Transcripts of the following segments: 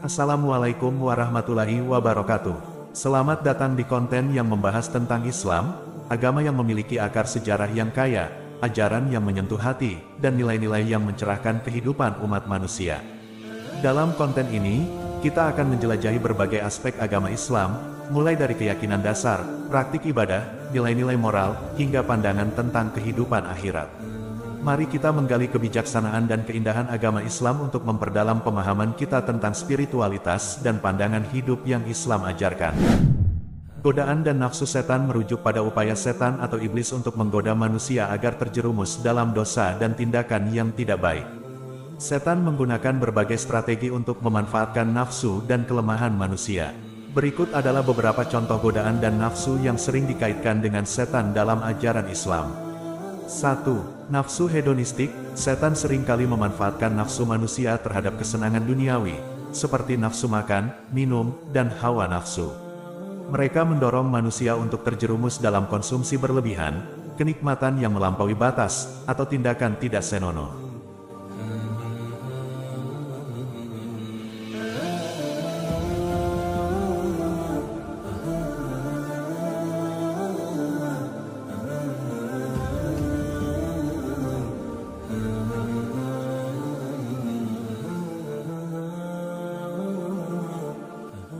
Assalamualaikum warahmatullahi wabarakatuh. Selamat datang di konten yang membahas tentang Islam, agama yang memiliki akar sejarah yang kaya, ajaran yang menyentuh hati, dan nilai-nilai yang mencerahkan kehidupan umat manusia. Dalam konten ini, kita akan menjelajahi berbagai aspek agama Islam, mulai dari keyakinan dasar, praktik ibadah, nilai-nilai moral, hingga pandangan tentang kehidupan akhirat. Mari kita menggali kebijaksanaan dan keindahan agama Islam untuk memperdalam pemahaman kita tentang spiritualitas dan pandangan hidup yang Islam ajarkan. Godaan dan nafsu setan merujuk pada upaya setan atau iblis untuk menggoda manusia agar terjerumus dalam dosa dan tindakan yang tidak baik. Setan menggunakan berbagai strategi untuk memanfaatkan nafsu dan kelemahan manusia. Berikut adalah beberapa contoh godaan dan nafsu yang sering dikaitkan dengan setan dalam ajaran Islam. 1. Nafsu hedonistik. Setan seringkali memanfaatkan nafsu manusia terhadap kesenangan duniawi, seperti nafsu makan, minum, dan hawa nafsu. Mereka mendorong manusia untuk terjerumus dalam konsumsi berlebihan, kenikmatan yang melampaui batas, atau tindakan tidak senonoh.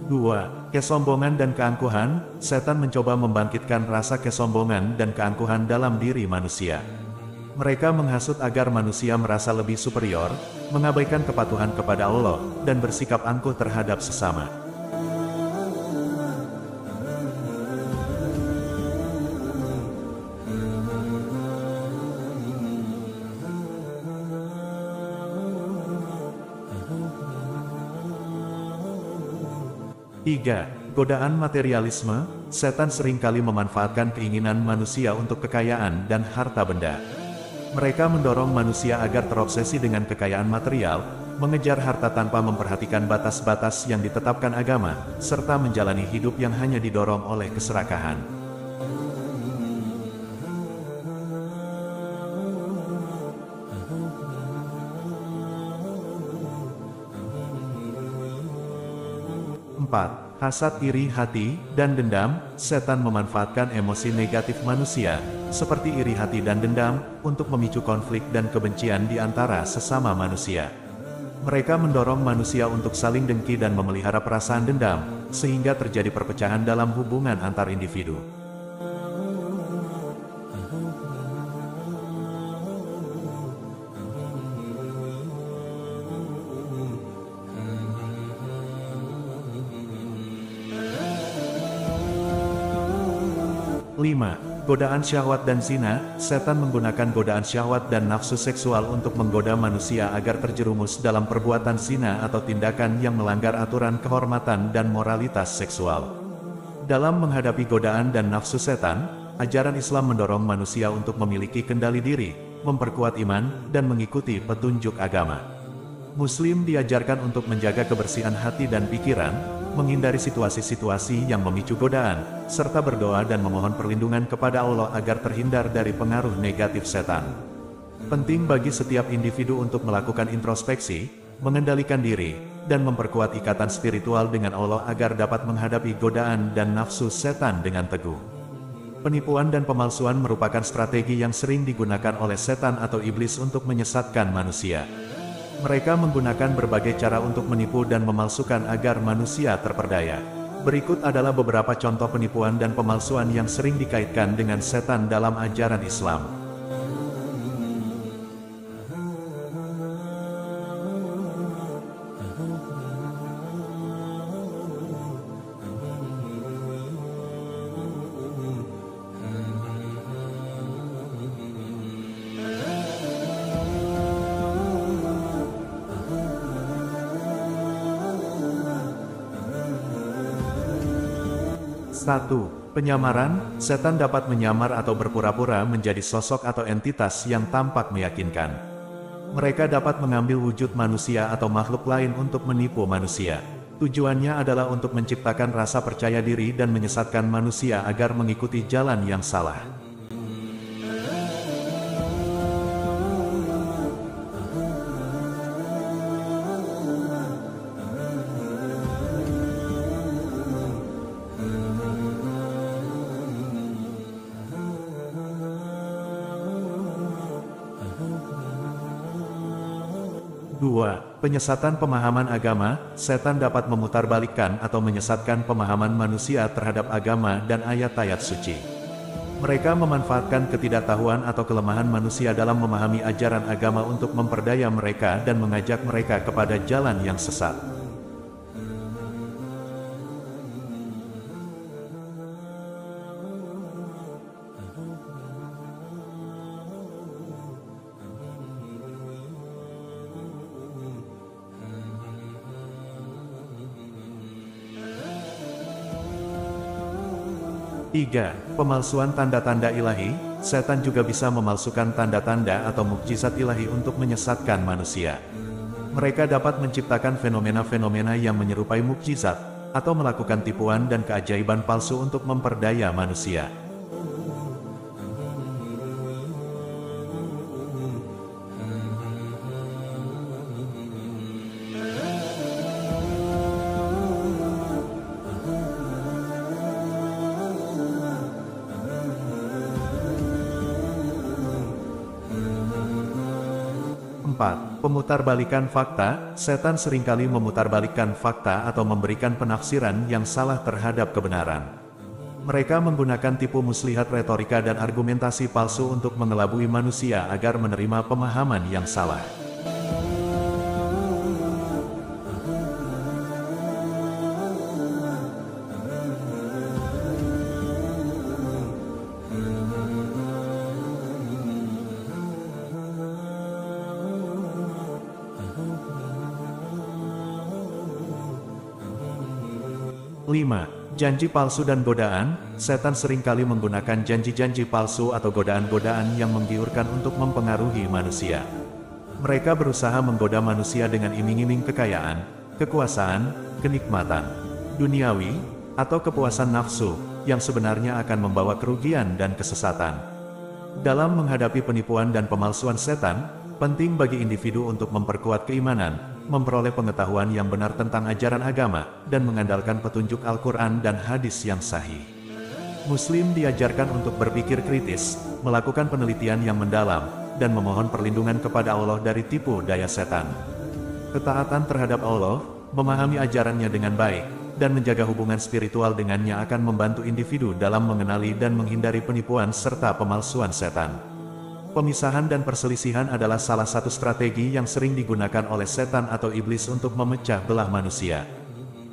2. Kesombongan dan keangkuhan. Setan mencoba membangkitkan rasa kesombongan dan keangkuhan dalam diri manusia. Mereka menghasut agar manusia merasa lebih superior, mengabaikan kepatuhan kepada Allah, dan bersikap angkuh terhadap sesama. 3. Godaan materialisme. Setan seringkali memanfaatkan keinginan manusia untuk kekayaan dan harta benda. Mereka mendorong manusia agar terobsesi dengan kekayaan material, mengejar harta tanpa memperhatikan batas-batas yang ditetapkan agama, serta menjalani hidup yang hanya didorong oleh keserakahan. 4. Hasad, iri hati, dan dendam. Setan memanfaatkan emosi negatif manusia, seperti iri hati dan dendam, untuk memicu konflik dan kebencian di antara sesama manusia. Mereka mendorong manusia untuk saling dengki dan memelihara perasaan dendam, sehingga terjadi perpecahan dalam hubungan antar individu. 5. Godaan syahwat dan zina. Setan menggunakan godaan syahwat dan nafsu seksual untuk menggoda manusia agar terjerumus dalam perbuatan zina atau tindakan yang melanggar aturan kehormatan dan moralitas seksual. Dalam menghadapi godaan dan nafsu setan, ajaran Islam mendorong manusia untuk memiliki kendali diri, memperkuat iman, dan mengikuti petunjuk agama. Muslim diajarkan untuk menjaga kebersihan hati dan pikiran, menghindari situasi-situasi yang memicu godaan, serta berdoa dan memohon perlindungan kepada Allah agar terhindar dari pengaruh negatif setan. Penting bagi setiap individu untuk melakukan introspeksi, mengendalikan diri, dan memperkuat ikatan spiritual dengan Allah agar dapat menghadapi godaan dan nafsu setan dengan teguh. Penipuan dan pemalsuan merupakan strategi yang sering digunakan oleh setan atau iblis untuk menyesatkan manusia. Mereka menggunakan berbagai cara untuk menipu dan memalsukan agar manusia terperdaya. Berikut adalah beberapa contoh penipuan dan pemalsuan yang sering dikaitkan dengan setan dalam ajaran Islam. 1. Penyamaran. Setan dapat menyamar atau berpura-pura menjadi sosok atau entitas yang tampak meyakinkan. Mereka dapat mengambil wujud manusia atau makhluk lain untuk menipu manusia. Tujuannya adalah untuk menciptakan rasa percaya diri dan menyesatkan manusia agar mengikuti jalan yang salah. 2. Penyesatan pemahaman agama. Setan dapat memutarbalikkan atau menyesatkan pemahaman manusia terhadap agama dan ayat-ayat suci. Mereka memanfaatkan ketidaktahuan atau kelemahan manusia dalam memahami ajaran agama untuk memperdaya mereka dan mengajak mereka kepada jalan yang sesat. Tiga. Pemalsuan tanda-tanda ilahi. Setan juga bisa memalsukan tanda-tanda atau mukjizat ilahi untuk menyesatkan manusia. Mereka dapat menciptakan fenomena-fenomena yang menyerupai mukjizat, atau melakukan tipuan dan keajaiban palsu untuk memperdaya manusia. Pemutarbalikan fakta. Setan seringkali memutarbalikkan fakta atau memberikan penafsiran yang salah terhadap kebenaran. Mereka menggunakan tipu muslihat retorika dan argumentasi palsu untuk mengelabui manusia agar menerima pemahaman yang salah. Lima. Janji palsu dan godaan. Setan seringkali menggunakan janji-janji palsu atau godaan-godaan yang menggiurkan untuk mempengaruhi manusia. Mereka berusaha menggoda manusia dengan iming-iming kekayaan, kekuasaan, kenikmatan duniawi, atau kepuasan nafsu, yang sebenarnya akan membawa kerugian dan kesesatan. Dalam menghadapi penipuan dan pemalsuan setan, penting bagi individu untuk memperkuat keimanan, memperoleh pengetahuan yang benar tentang ajaran agama, dan mengandalkan petunjuk Al-Quran dan hadis yang sahih. Muslim diajarkan untuk berpikir kritis, melakukan penelitian yang mendalam, dan memohon perlindungan kepada Allah dari tipu daya setan. Ketaatan terhadap Allah, memahami ajarannya dengan baik, dan menjaga hubungan spiritual dengannya akan membantu individu dalam mengenali dan menghindari penipuan serta pemalsuan setan. Pemisahan dan perselisihan adalah salah satu strategi yang sering digunakan oleh setan atau iblis untuk memecah belah manusia.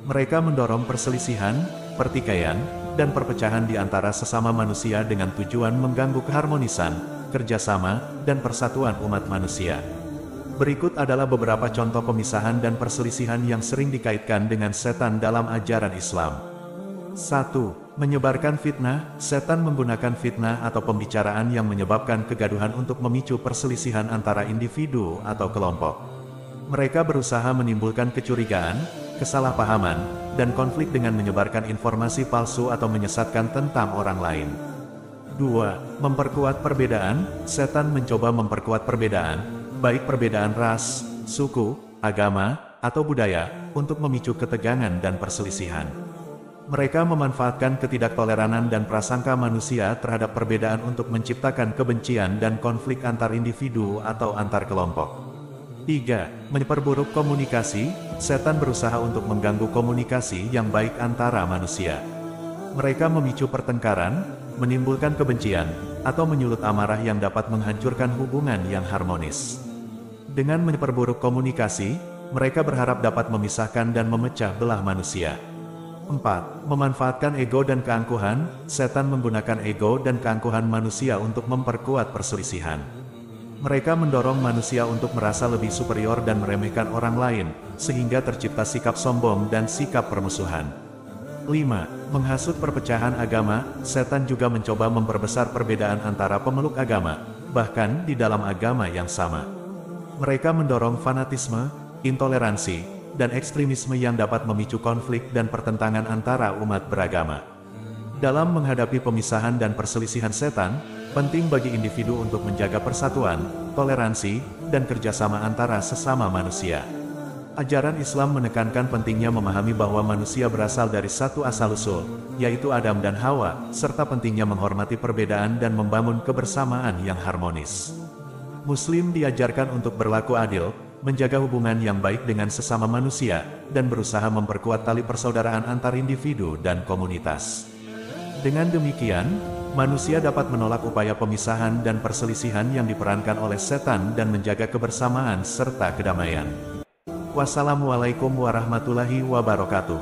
Mereka mendorong perselisihan, pertikaian, dan perpecahan di antara sesama manusia dengan tujuan mengganggu keharmonisan, kerjasama, dan persatuan umat manusia. Berikut adalah beberapa contoh pemisahan dan perselisihan yang sering dikaitkan dengan setan dalam ajaran Islam. 1. Menyebarkan fitnah. Setan menggunakan fitnah atau pembicaraan yang menyebabkan kegaduhan untuk memicu perselisihan antara individu atau kelompok. Mereka berusaha menimbulkan kecurigaan, kesalahpahaman, dan konflik dengan menyebarkan informasi palsu atau menyesatkan tentang orang lain. 2. Memperkuat perbedaan. Setan mencoba memperkuat perbedaan, baik perbedaan ras, suku, agama, atau budaya, untuk memicu ketegangan dan perselisihan. Mereka memanfaatkan ketidaktoleranan dan prasangka manusia terhadap perbedaan untuk menciptakan kebencian dan konflik antar individu atau antar kelompok. 3. Memperburuk komunikasi. Setan berusaha untuk mengganggu komunikasi yang baik antara manusia. Mereka memicu pertengkaran, menimbulkan kebencian, atau menyulut amarah yang dapat menghancurkan hubungan yang harmonis. Dengan memperburuk komunikasi, mereka berharap dapat memisahkan dan memecah belah manusia. 4. Memanfaatkan ego dan keangkuhan. Setan menggunakan ego dan keangkuhan manusia untuk memperkuat perselisihan. Mereka mendorong manusia untuk merasa lebih superior dan meremehkan orang lain, sehingga tercipta sikap sombong dan sikap permusuhan. 5. Menghasut perpecahan agama. Setan juga mencoba memperbesar perbedaan antara pemeluk agama, bahkan di dalam agama yang sama. Mereka mendorong fanatisme, intoleransi, dan ekstremisme yang dapat memicu konflik dan pertentangan antara umat beragama. Dalam menghadapi pemisahan dan perselisihan setan, penting bagi individu untuk menjaga persatuan, toleransi, dan kerjasama antara sesama manusia. Ajaran Islam menekankan pentingnya memahami bahwa manusia berasal dari satu asal-usul, yaitu Adam dan Hawa, serta pentingnya menghormati perbedaan dan membangun kebersamaan yang harmonis. Muslim diajarkan untuk berlaku adil, menjaga hubungan yang baik dengan sesama manusia, dan berusaha memperkuat tali persaudaraan antar individu dan komunitas. Dengan demikian, manusia dapat menolak upaya pemisahan dan perselisihan yang diperankan oleh setan dan menjaga kebersamaan serta kedamaian. Wassalamualaikum warahmatullahi wabarakatuh.